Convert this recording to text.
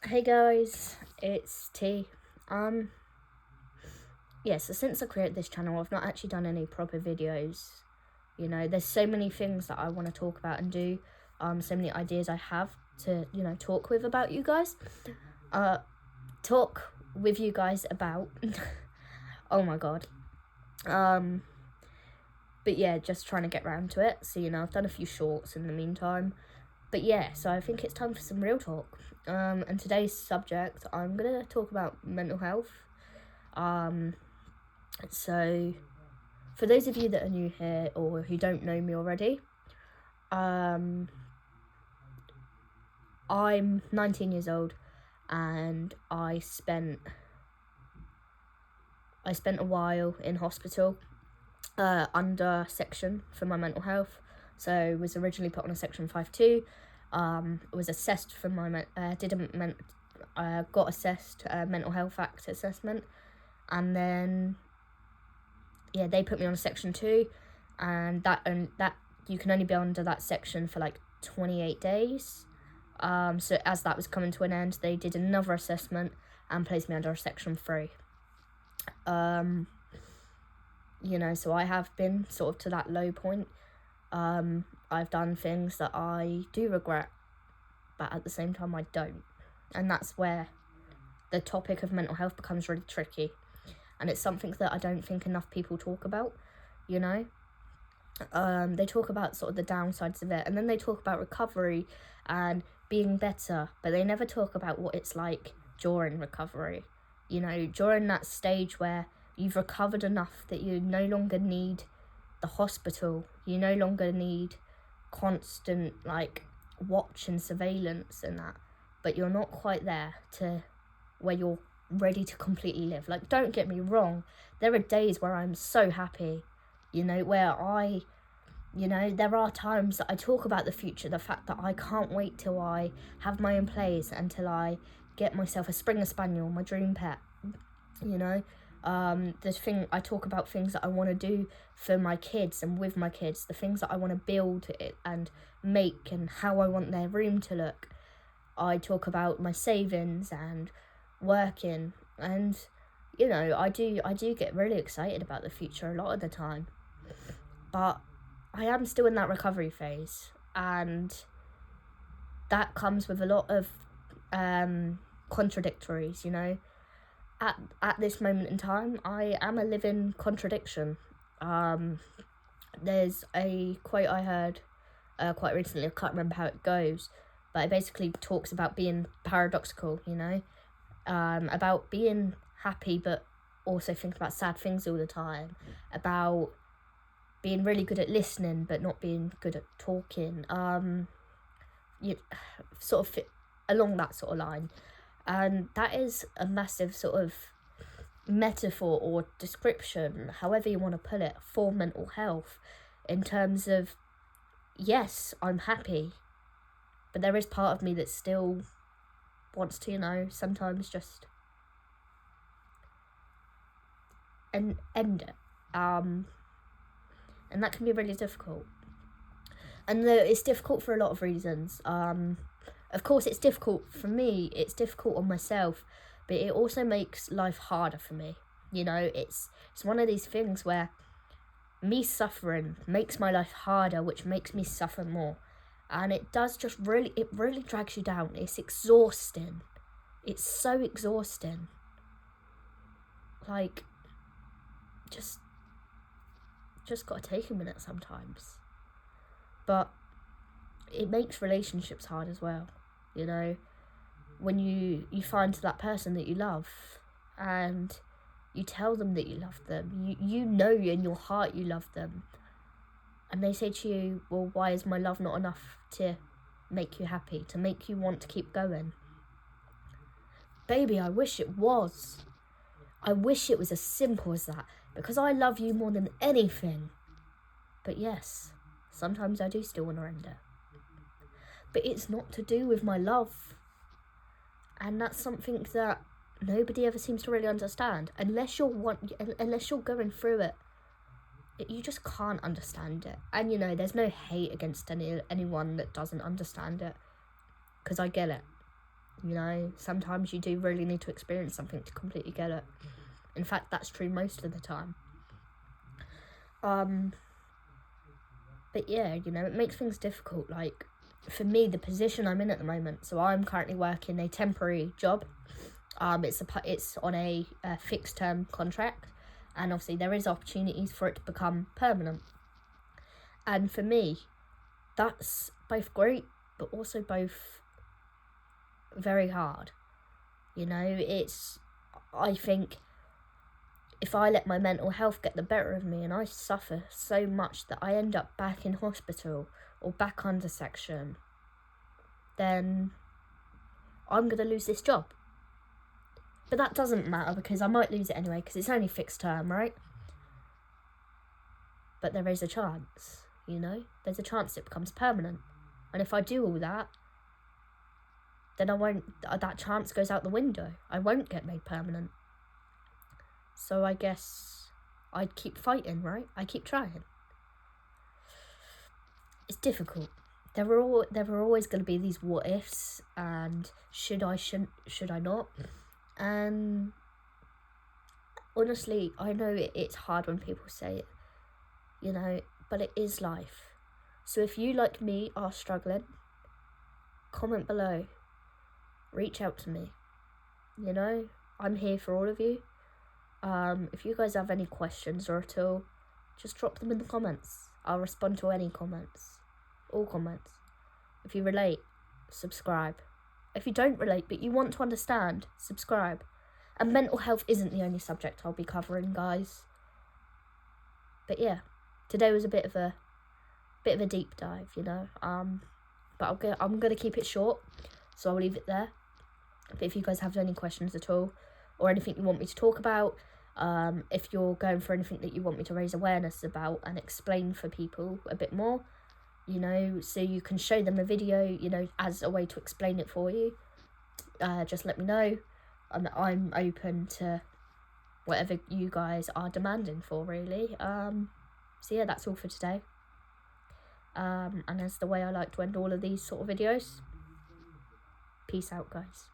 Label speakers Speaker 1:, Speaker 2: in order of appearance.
Speaker 1: Hey guys, it's T. So since I created this channel, I've not actually done any proper videos. There's so many things that I want to talk about and do. So many ideas I have to, talk with about you guys. Talk with you guys about. Oh my god. But yeah, just trying to get round to it. So, I've done a few shorts in the meantime. But yeah, so I think it's time for some real talk. And today's subject, I'm going to talk about mental health. So for those of you that are new here or who don't know me already, I'm 19 years old and I spent a while in hospital under section for my mental health. So was originally put on a section 5-2. Was assessed for my got assessed mental health act assessment, and then they put me on a section 2, and that you can only be under that section for like 28 days. So as that was coming to an end, they did another assessment and placed me under a section 3. So I have been sort of to that low point. I've done things that I do regret, but at the same time I don't. And that's where the topic of mental health becomes really tricky. And it's something that I don't think enough people talk about, They talk about sort of the downsides of it, and then they talk about recovery and being better, but they never talk about what it's like during recovery. During that stage where you've recovered enough that you no longer need the hospital, you no longer need constant watch and surveillance and that, but you're not quite there to where you're ready to completely live. Don't get me wrong, there are days where I'm so happy, where there are times that I talk about the future, the fact that I can't wait till I have my own place, until I get myself a Springer Spaniel, my dream pet. I talk about things that I want to do for my kids and with my kids, the things that I want to build it and make, and how I want their room to look. I talk about my savings and working, and I do get really excited about the future a lot of the time, but I am still in that recovery phase, and that comes with a lot of contradictories. At this moment in time, I am a living contradiction. There's a quote I heard quite recently, I can't remember how it goes, but it basically talks about being paradoxical, about being happy but also think about sad things all the time, about being really good at listening but not being good at talking, you sort of fit along that sort of line. And that is a massive sort of metaphor or description, however you want to put it, for mental health, in terms of, yes, I'm happy, but there is part of me that still wants to, sometimes just end it. And that can be really difficult. And it's difficult for a lot of reasons. Of course, it's difficult for me, it's difficult on myself, but it also makes life harder for me. It's one of these things where me suffering makes my life harder, which makes me suffer more. And it does it really drags you down. It's exhausting. It's so exhausting. Just gotta take a minute sometimes. But it makes relationships hard as well, when you find that person that you love and you tell them that you love them, you know in your heart you love them, and they say to you, well, why is my love not enough to make you happy, to make you want to keep going? Baby, I wish it was. I wish it was as simple as that, because I love you more than anything. But yes, sometimes I do still want to end it. But it's not to do with my love. And that's something that nobody ever seems to really understand. Unless you're going through it, you just can't understand it. And there's no hate against anyone that doesn't understand it, because I get it. You know, sometimes you do really need to experience something to completely get it. In fact, that's true most of the time. But yeah, you know, it makes things difficult. Like, for me, the position I'm in at the moment, so I'm currently working a temporary job. It's on a fixed term contract, and obviously there is opportunities for it to become permanent. And for me, that's both great, but also both very hard. You know, I think if I let my mental health get the better of me and I suffer so much that I end up back in hospital or back under section, then I'm going to lose this job. But that doesn't matter because I might lose it anyway because it's only fixed term, right? But there is a chance, you know? There's a chance it becomes permanent. And if I do all that, then that chance goes out the window. I won't get made permanent. So I guess I'd keep fighting, right? I keep trying. It's difficult. There are always going to be these what ifs and should I not? And honestly, I know it's hard when people say it, you know, but it is life. So if you, like me, are struggling, comment below. Reach out to me. You know, I'm here for all of you. If you guys have any questions or at all, just drop them in the comments. I'll respond to any comments. All comments. If you relate, subscribe. If you don't relate but you want to understand, subscribe. And mental health isn't the only subject I'll be covering, guys. But yeah, today was a bit of a deep dive, you know. But I'm gonna keep it short, so I'll leave it there. But if you guys have any questions at all, or anything you want me to talk about, if you're going for anything that you want me to raise awareness about and explain for people a bit more, you know, so you can show them a video, you know, as a way to explain it for you, just let me know. I'm open to whatever you guys are demanding for, really. So yeah, that's all for today. And that's the way I like to end all of these sort of videos. Peace out, guys.